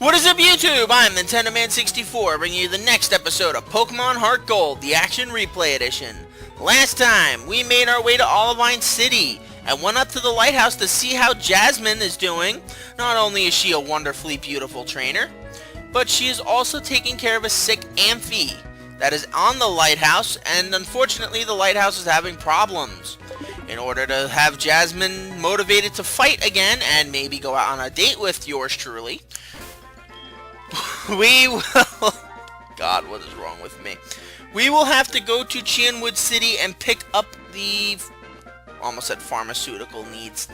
What is up, YouTube? I'm Nintendo Man 64, bringing you the next episode of Pokemon HeartGold, the Action Replay Edition. Last time, we made our way to Olivine City, and went up to the lighthouse to see how Jasmine is doing. Not only is she a wonderfully beautiful trainer, but she is also taking care of a sick Amphi that is on the lighthouse, and unfortunately the lighthouse is having problems. In order to have Jasmine motivated to fight again, and maybe go out on a date with yours truly, we will... God, what is wrong with me? We will have to go to Cianwood City and pick up the... almost said pharmaceutical needs.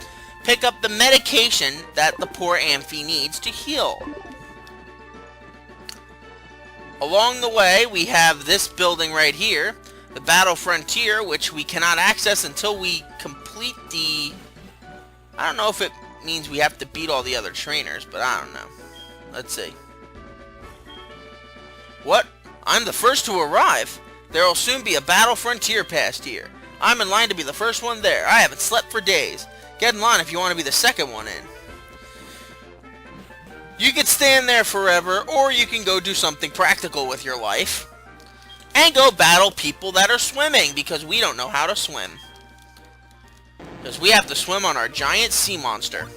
Pick up the medication that the poor Amphi needs to heal. Along the way, we have this building right here, the Battle Frontier, which we cannot access until we complete the... I don't know if it means we have to beat all the other trainers, but I don't know. Let's see. What? I'm the first to arrive? There will soon be a Battle Frontier past here. I'm in line to be the first one there. I haven't slept for days. Get in line if you want to be the second one in. You could stand there forever, or you can go do something practical with your life. And go battle people that are swimming, because we don't know how to swim. Because we have to swim on our giant sea monster.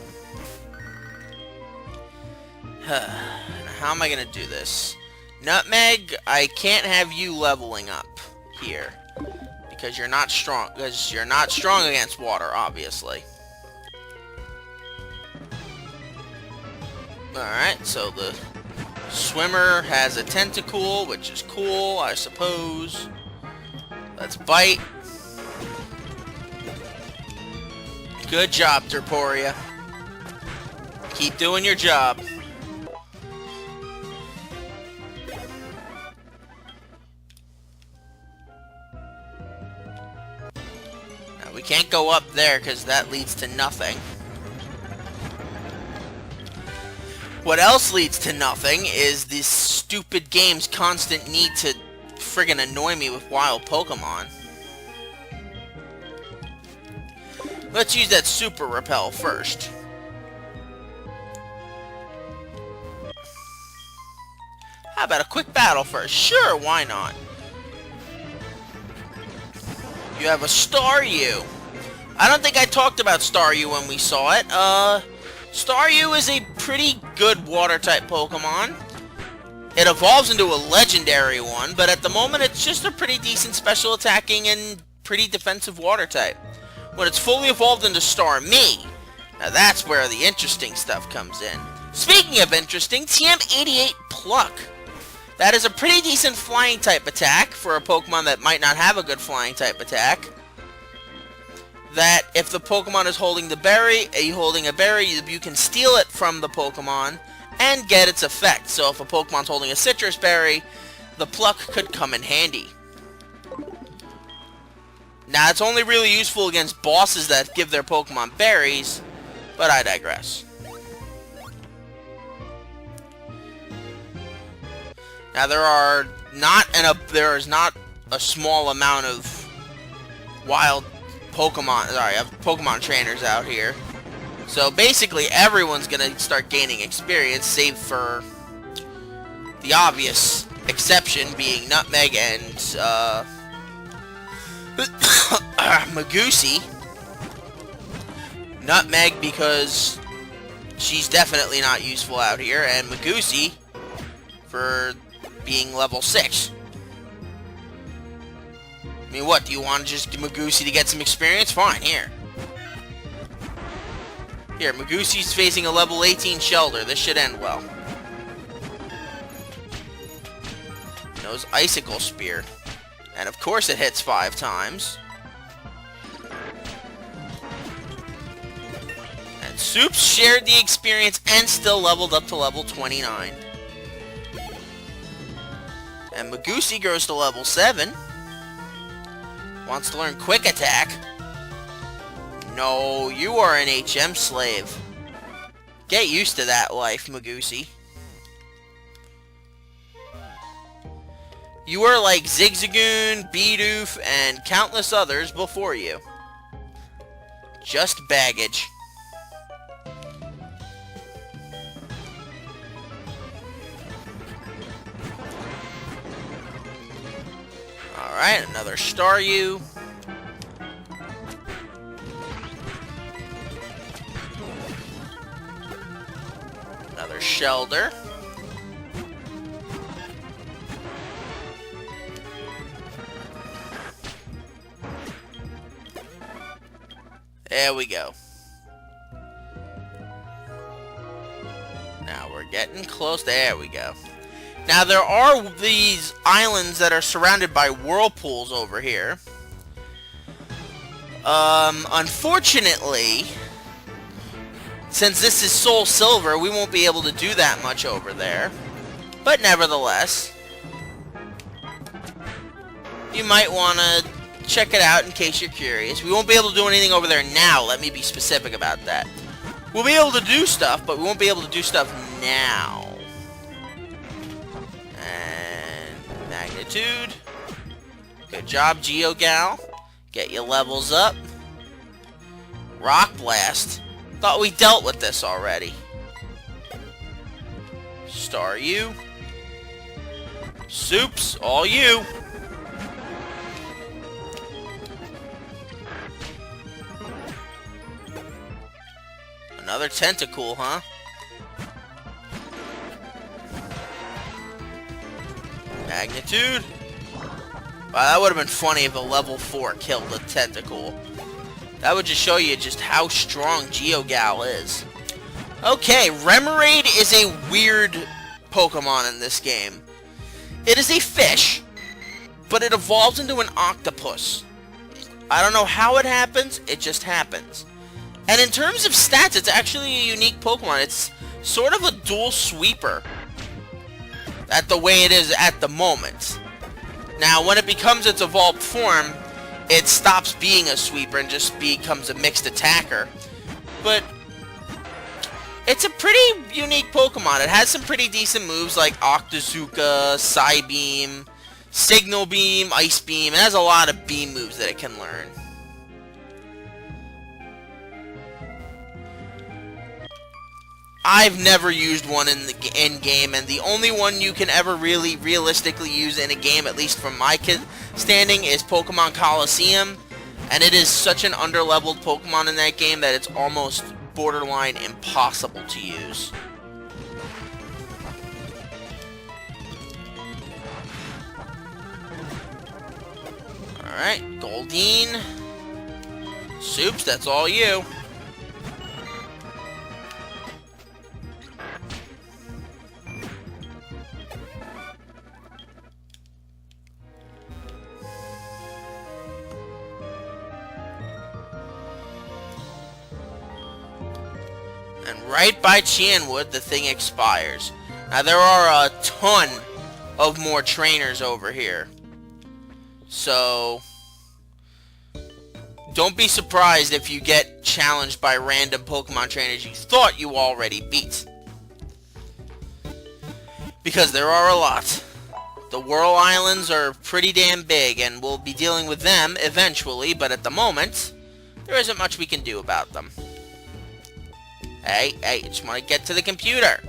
How am I going to do this? Nutmeg, I can't have you leveling up here. Because you're not strong. Because you're not strong against water, obviously. Alright, so the swimmer has a tentacle, which is cool, I suppose. Let's bite. Good job, Terporia. Keep doing your job. Now, we can't go up there because that leads to nothing. What else leads to nothing is this stupid game's constant need to friggin' annoy me with wild Pokemon. Let's use that Super Repel first. How about a quick battle first? Sure, why not? You have a Staryu. I don't think I talked about Staryu when we saw it. Staryu is a pretty good Water-type Pokemon. It evolves into a legendary one, but at the moment it's just a pretty decent special attacking and pretty defensive Water-type. When it's fully evolved into Starmie, now that's where the interesting stuff comes in. Speaking of interesting, TM88 Pluck. That is a pretty decent Flying-type attack for a Pokemon that might not have a good Flying-type attack. That if the Pokemon is holding a berry, you can steal it from the Pokemon and get its effect. So if a Pokemon's holding a citrus berry, the Pluck could come in handy. Now, it's only really useful against bosses that give their Pokemon berries, but I digress. Now, there is not a small amount of wild Pokemon trainers out here. So basically everyone's gonna start gaining experience, save for the obvious exception being Nutmeg and Magoosey. Nutmeg because she's definitely not useful out here, and Magoosey for being level 6. I mean, what, do you want to just give Magoosey to get some experience? Fine, here. Here, Magoosey's facing a level 18 Shelter. This should end well. Knows Icicle Spear. And of course it hits 5 times. And Soups shared the experience and still leveled up to level 29. And Magoosey grows to level 7. Wants to learn Quick Attack. No, you are an HM slave. Get used to that life, Magoosey. You are like Zigzagoon, Bidoof, and countless others before you. Just baggage. Alright, another Staryu. Another Shelder. There we go. Now we're getting close. There we go. Now there are these islands that are surrounded by whirlpools over here. Unfortunately, since this is Soul Silver, we won't be able to do that much over there. But nevertheless, you might want to check it out in case you're curious. We won't be able to do anything over there now. Let me be specific about that. We'll be able to do stuff, but we won't be able to do stuff now. And magnitude. Good job, GeoGal. Get your levels up. Rock Blast. Thought we dealt with this already. Staryu. Soups, all you. Another Tentacool, huh? Magnitude. Wow, that would have been funny if a level 4 killed a Tentacool. That would just show you just how strong GeoGal is. Okay, Remoraid is a weird Pokemon in this game. It is a fish, but it evolves into an octopus. I don't know how it happens, it just happens. And in terms of stats, it's actually a unique Pokemon. It's sort of a dual sweeper. That's the way it is at the moment. Now, when it becomes its evolved form, it stops being a sweeper and just becomes a mixed attacker. But it's a pretty unique Pokemon. It has some pretty decent moves like Octazooka, Psybeam, Signal Beam, Ice Beam. It has a lot of beam moves that it can learn. I've never used one in the in-game, and the only one you can ever really realistically use in a game, at least from my standing, is Pokemon Coliseum, and it is such an underleveled Pokemon in that game that it's almost borderline impossible to use. Alright, Goldeen. Soups, that's all you. And right by Cianwood, the thing expires. Now, there are a ton of more trainers over here. So, don't be surprised if you get challenged by random Pokemon trainers you thought you already beat. Because there are a lot. The Whirl Islands are pretty damn big, and we'll be dealing with them eventually, but at the moment, there isn't much we can do about them. Hey, I just want to get to the computer.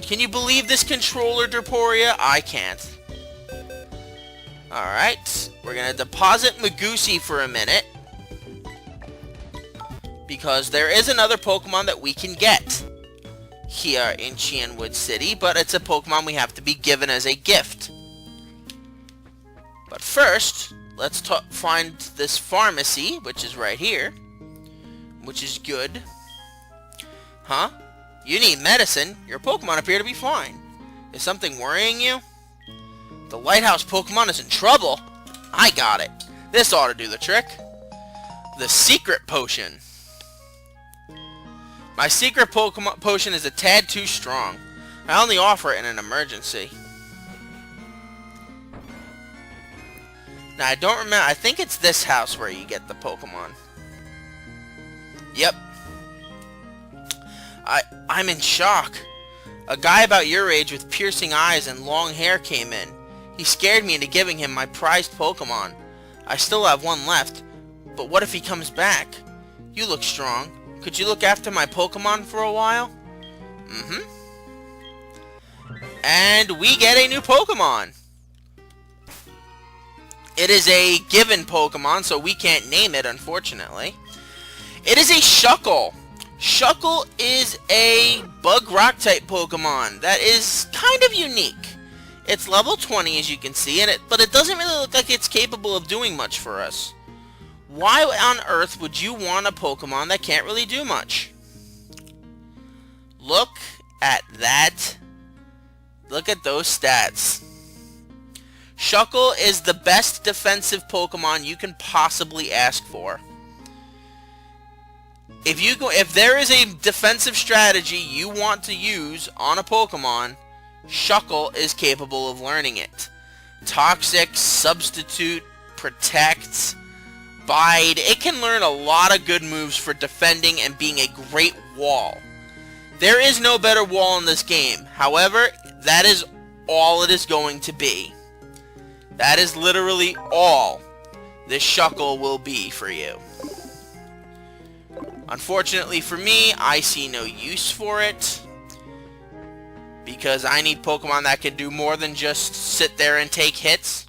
Can you believe this controller, Derporia? I can't. Alright, we're going to deposit Magoosey for a minute. Because there is another Pokemon that we can get here in Cianwood City, but it's a Pokemon we have to be given as a gift. But first, let's find this pharmacy, which is right here. Which is good. Huh? You need medicine? Your Pokemon appear to be fine. Is something worrying you? The lighthouse Pokemon is in trouble. I got it. This ought to do the trick. The secret potion. My secret Pokemon potion is a tad too strong. I only offer it in an emergency. Now, I don't remember. I think it's this house where you get the Pokemon. Yep. I'm in shock. A guy about your age with piercing eyes and long hair came in. He scared me into giving him my prized Pokemon. I still have one left, but what if he comes back? You look strong. Could you look after my Pokemon for a while? Mm-hmm. And we get a new Pokemon. It is a given Pokemon, so we can't name it, unfortunately. It is a Shuckle. Shuckle is a Bug Rock type Pokemon that is kind of unique. It's level 20, as you can see, but it doesn't really look like it's capable of doing much for us. Why on earth would you want a Pokemon that can't really do much? Look at that. Look at those stats. Shuckle is the best defensive Pokemon you can possibly ask for. If there is a defensive strategy you want to use on a Pokemon, Shuckle is capable of learning it. Toxic, Substitute, Protect, Bide. It can learn a lot of good moves for defending and being a great wall. There is no better wall in this game. However, that is all it is going to be. That is literally all this Shuckle will be for you. Unfortunately for me, I see no use for it, because I need Pokemon that can do more than just sit there and take hits.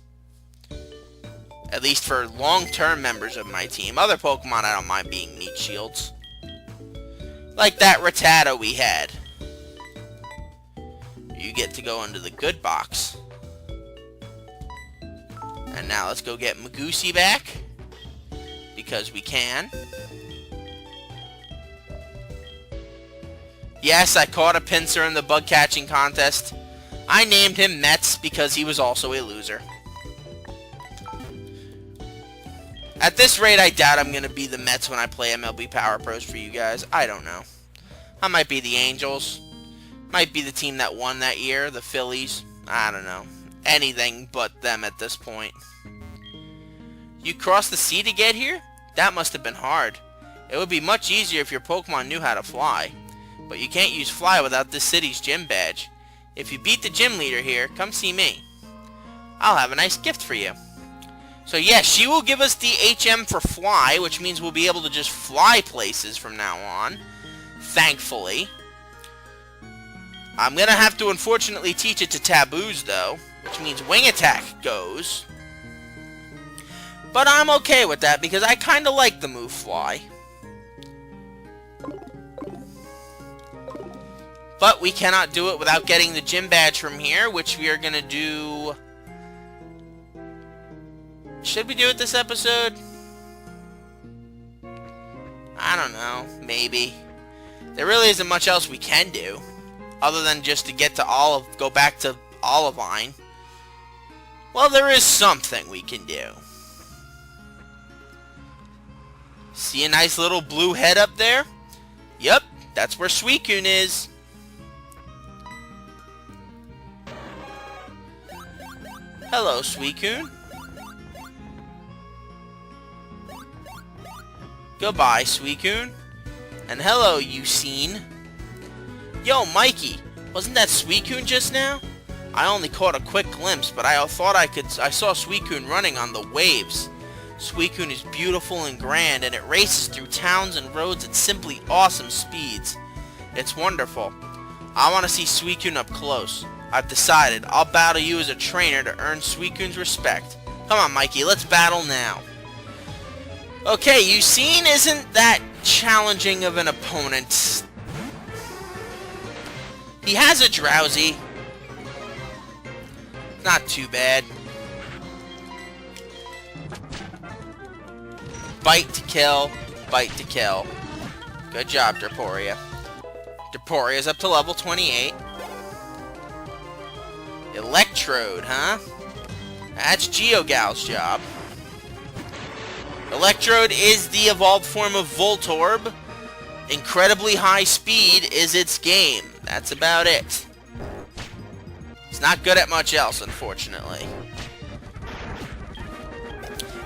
At least for long-term members of my team. Other Pokemon I don't mind being meat shields. Like that Rattata we had. You get to go into the good box. And now let's go get Magoosey back, because we can. Yes, I caught a Pinsir in the bug catching contest. I named him Mets because he was also a loser. At this rate, I doubt I'm going to be the Mets when I play MLB Power Pros for you guys. I don't know. I might be the Angels. Might be the team that won that year, the Phillies. I don't know. Anything but them at this point. You crossed the sea to get here? That must have been hard. It would be much easier if your Pokemon knew how to fly. But you can't use Fly without this city's gym badge. If you beat the gym leader here, come see me. I'll have a nice gift for you. So yes, she will give us the HM for Fly, which means we'll be able to just fly places from now on. Thankfully. I'm going to have to unfortunately teach it to Taboos, though, which means Wing Attack goes. But I'm okay with that, because I kind of like the move Fly. But we cannot do it without getting the gym badge from here, which we are going to do... Should we do it this episode? I don't know. Maybe. There really isn't much else we can do, other than just to get to go back to Olivine. Well, there is something we can do. See a nice little blue head up there? Yep, that's where Suicune is. Hello, Suicune. Goodbye, Suicune. And hello, Ucine. Yo, Mikey, wasn't that Suicune just now? I only caught a quick glimpse, but I thought I saw Suicune running on the waves. Suicune is beautiful and grand, and it races through towns and roads at simply awesome speeds. It's wonderful. I want to see Suicune up close. I've decided I'll battle you as a trainer to earn Suicune's respect. Come on, Mikey, let's battle now. Okay, Ucine isn't that challenging of an opponent. He has a Drowsy. Not too bad. Bite to kill. Bite to kill. Good job, Derporia. Derporia's up to level 28. Electrode, huh? That's Geogal's job. Electrode is the evolved form of Voltorb. Incredibly high speed is its game. That's about it. It's not good at much else, unfortunately.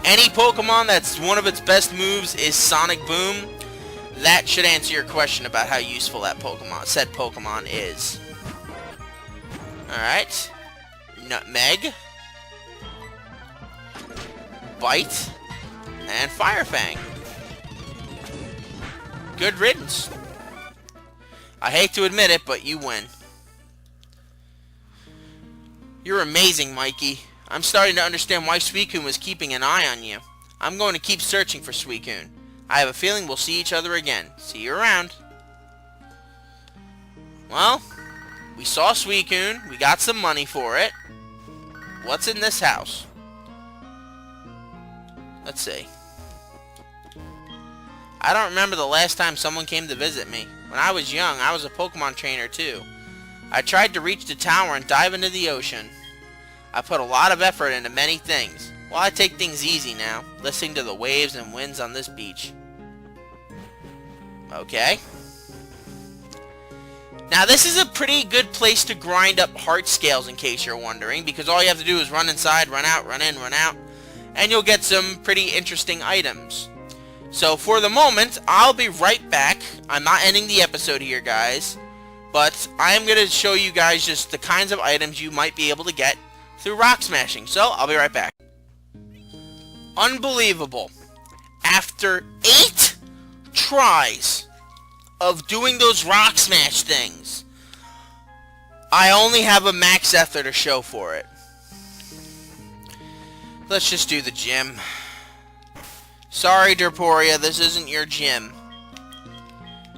Any Pokemon that's one of its best moves is Sonic Boom. That should answer your question about how useful that said Pokemon is. Alright. Nutmeg. Bite. And Fire Fang. Good riddance. I hate to admit it, but you win. You're amazing, Mikey. I'm starting to understand why Suicune was keeping an eye on you. I'm going to keep searching for Suicune. I have a feeling we'll see each other again. See you around. Well, we saw Suicune. We got some money for it. What's in this house? Let's see. I don't remember the last time someone came to visit me. When I was young, I was a Pokemon trainer too. I tried to reach the tower and dive into the ocean. I put a lot of effort into many things. Well, I take things easy now, listening to the waves and winds on this beach. Okay. Now, this is a pretty good place to grind up heart scales, in case you're wondering, because all you have to do is run inside, run out, run in, run out, and you'll get some pretty interesting items. So, for the moment, I'll be right back. I'm not ending the episode here, guys, but I am going to show you guys just the kinds of items you might be able to get through rock smashing. So, I'll be right back. Unbelievable. After 8 tries of doing those rock smash things, I only have a max effort to show for it. Let's just do the gym. Sorry, Derporia, this isn't your gym.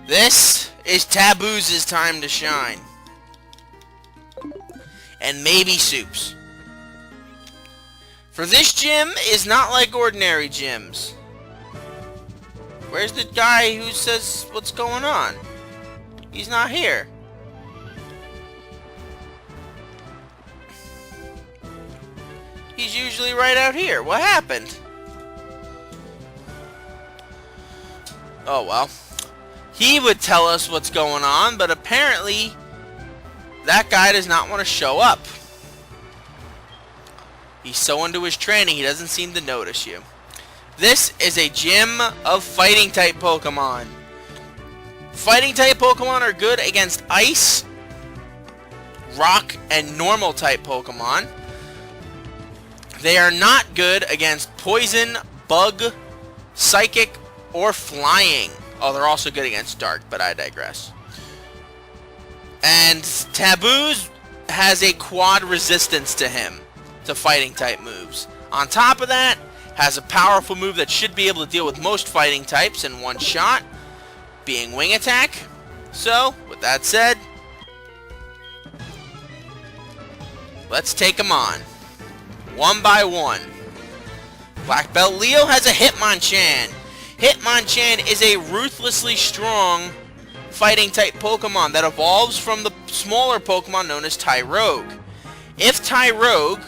This is Taboo's time to shine. And maybe Soup's. For this gym is not like ordinary gyms. Where's the guy who says what's going on? He's not here. He's usually right out here. What happened? Oh well. He would tell us what's going on, but apparently that guy does not want to show up. He's so into his training, he doesn't seem to notice you. This is a gym of fighting-type Pokemon. Fighting-type Pokemon are good against Ice, Rock, and Normal-type Pokemon. They are not good against Poison, Bug, Psychic, or Flying. Oh, they're also good against Dark, but I digress. And Taboo's has a quad resistance to him, to fighting-type moves. On top of that, has a powerful move that should be able to deal with most fighting types in one shot, being Wing Attack. So, with that said, let's take him on. One by one. Black Belt Leo has a Hitmonchan. Hitmonchan is a ruthlessly strong fighting type Pokemon that evolves from the smaller Pokemon known as Tyrogue. If Tyrogue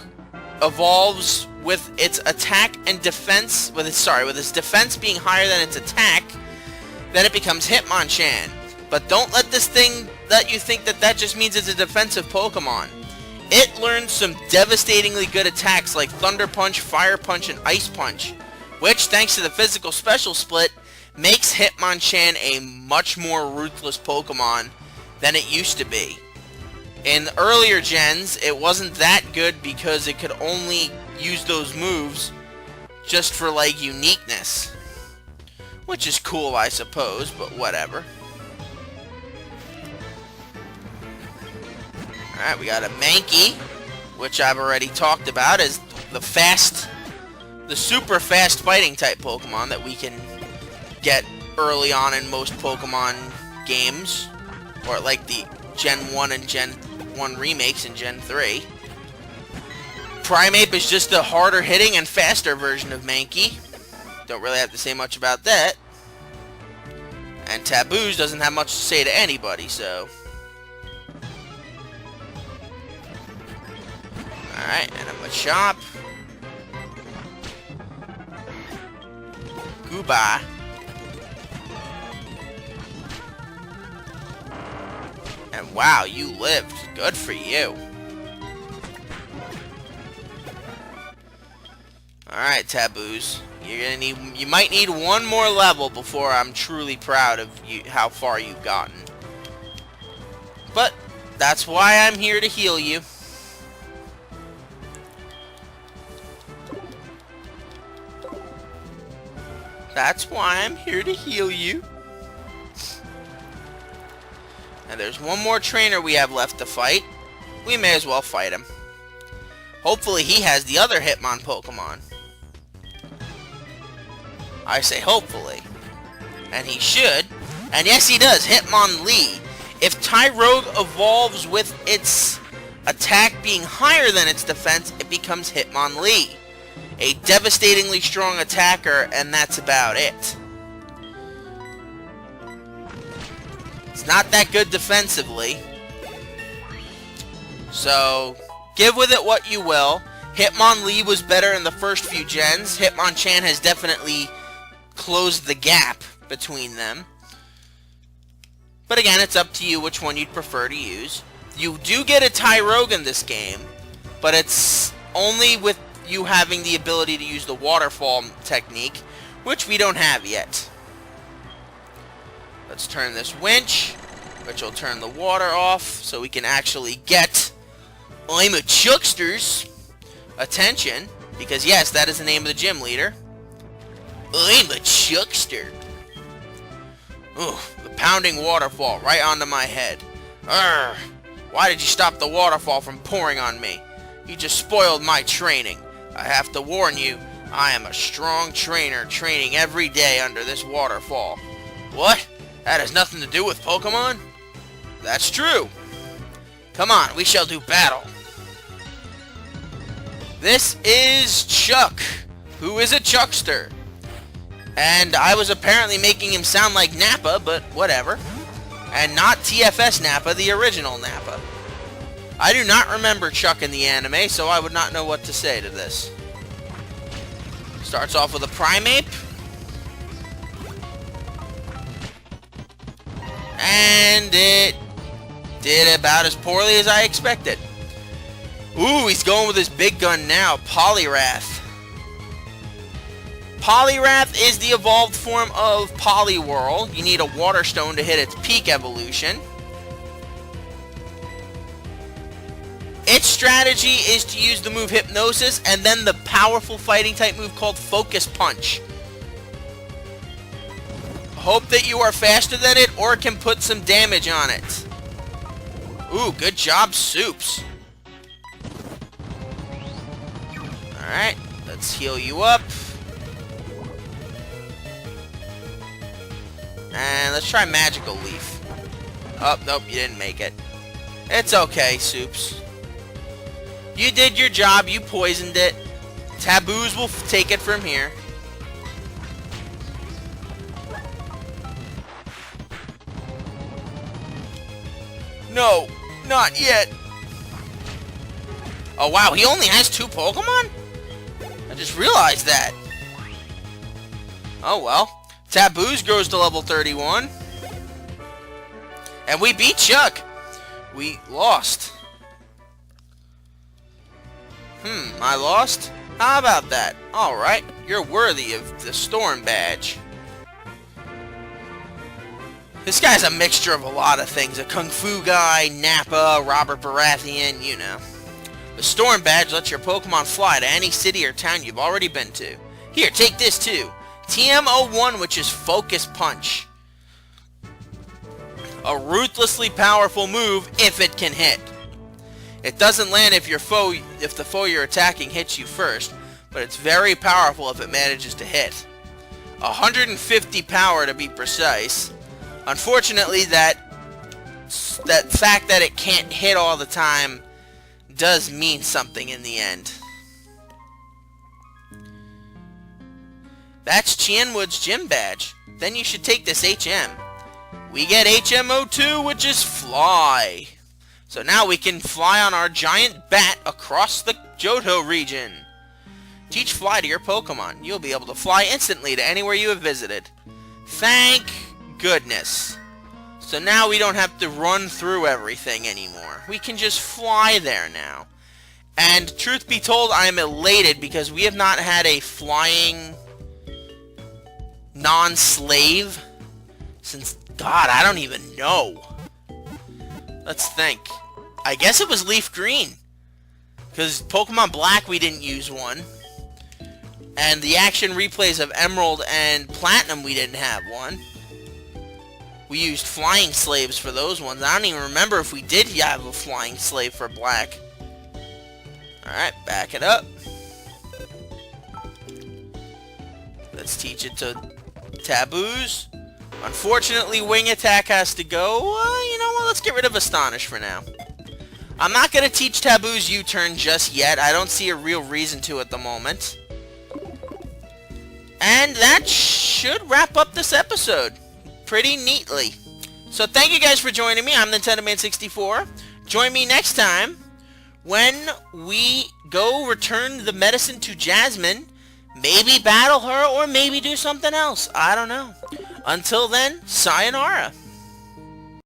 evolves with its attack and defense, with its defense being higher than its attack, then it becomes Hitmonchan. But don't let this thing let you think that that just means it's a defensive Pokemon. It learns some devastatingly good attacks like Thunder Punch, Fire Punch, and Ice Punch, which, thanks to the physical special split, makes Hitmonchan a much more ruthless Pokemon than it used to be. In earlier gens, it wasn't that good because it could only use those moves just for, like, uniqueness. Which is cool, I suppose, but whatever. Alright, we got a Mankey, which I've already talked about as the super fast fighting type Pokemon that we can get early on in most Pokemon games, or like the Gen 1 and Gen 1 remakes and Gen 3. Primeape is just a harder hitting and faster version of Mankey. Don't really have to say much about that. And Taboo's doesn't have much to say to anybody, so... Alright, and a Machop. Goodbye. And wow, you lived. Good for you. Alright, Taboo's. You might need one more level before I'm truly proud of you, how far you've gotten. But that's why I'm here to heal you. That's why I'm here to heal you. And there's one more trainer we have left to fight. We may as well fight him. Hopefully he has the other Hitmon Pokemon. I say hopefully. And he should. And yes, he does. Hitmonlee. If Tyrogue evolves with its attack being higher than its defense, it becomes Hitmonlee. A devastatingly strong attacker, and that's about it. It's not that good defensively. So, give with it what you will. Hitmonlee was better in the first few gens. Hitmonchan has definitely closed the gap between them. But again, it's up to you which one you'd prefer to use. You do get a Tyrogue in this game, but it's only with you having the ability to use the waterfall technique, which we don't have yet. Let's turn this winch, which will turn the water off, so we can actually get I'm a Chuckster's attention, because yes, that is the name of the gym leader. I'm a Chuckster. Ooh, the pounding waterfall right onto my head. Urgh, why did you stop the waterfall from pouring on me? You just spoiled my training. I have to warn you, I am a strong trainer training every day under this waterfall. What? That has nothing to do with Pokemon? That's true. Come on, we shall do battle. This is Chuck, who is a Chuckster. And I was apparently making him sound like Nappa, but whatever. And not TFS Nappa, the original Nappa. I do not remember Chuck in the anime, so I would not know what to say to this. Starts off with a Primeape. And it did about as poorly as I expected. Ooh, he's going with his big gun now, Poliwrath. Poliwrath is the evolved form of Poliwhirl. You need a Water Stone to hit its peak evolution. Its strategy is to use the move Hypnosis and then the powerful fighting type move called Focus Punch. Hope that you are faster than it or can put some damage on it. Ooh, good job, Soups. Alright, let's heal you up. And let's try Magical Leaf. Oh, nope, you didn't make it. It's okay, Soups. You did your job, you poisoned it. Taboos will take it from here. No, not yet. Oh wow, he only has 2 Pokemon? I just realized that. Oh well. Taboos grows to level 31. And we beat Chuck. We lost. I lost? How about that? Alright, you're worthy of the Storm Badge. This guy's a mixture of a lot of things. A Kung Fu guy, Nappa, Robert Baratheon, you know. The Storm Badge lets your Pokemon fly to any city or town you've already been to. Here, take this too. TM01, which is Focus Punch. A ruthlessly powerful move if it can hit. It doesn't land if the foe you're attacking hits you first, but it's very powerful if it manages to hit. 150 power to be precise. Unfortunately, that fact that it can't hit all the time does mean something in the end. That's Chienwood's gym badge. Then you should take this HM. We get HM02, which is Fly. So now we can fly on our giant bat across the Johto region. Teach Fly to your Pokemon. You'll be able to fly instantly to anywhere you have visited. Thank goodness. So now we don't have to run through everything anymore. We can just fly there now. And truth be told, I am elated because we have not had a flying non-slave since, God, I don't even know. Let's think. I guess it was Leaf Green. Because Pokemon Black, we didn't use one. And the action replays of Emerald and Platinum, we didn't have one. We used Flying Slaves for those ones. I don't even remember if we did have a Flying Slave for Black. Alright, back it up. Let's teach it to taboos. Unfortunately, wing attack has to go. You know what? Let's get rid of Astonish for now. I'm not going to teach taboos U-turn just yet. I don't see a real reason to at the moment. And that should wrap up this episode pretty neatly. So thank you guys for joining me. I'm NintendoMan64. Join me next time when we go return the medicine to Jasmine. Maybe battle her or maybe do something else. I don't know. Until then, sayonara.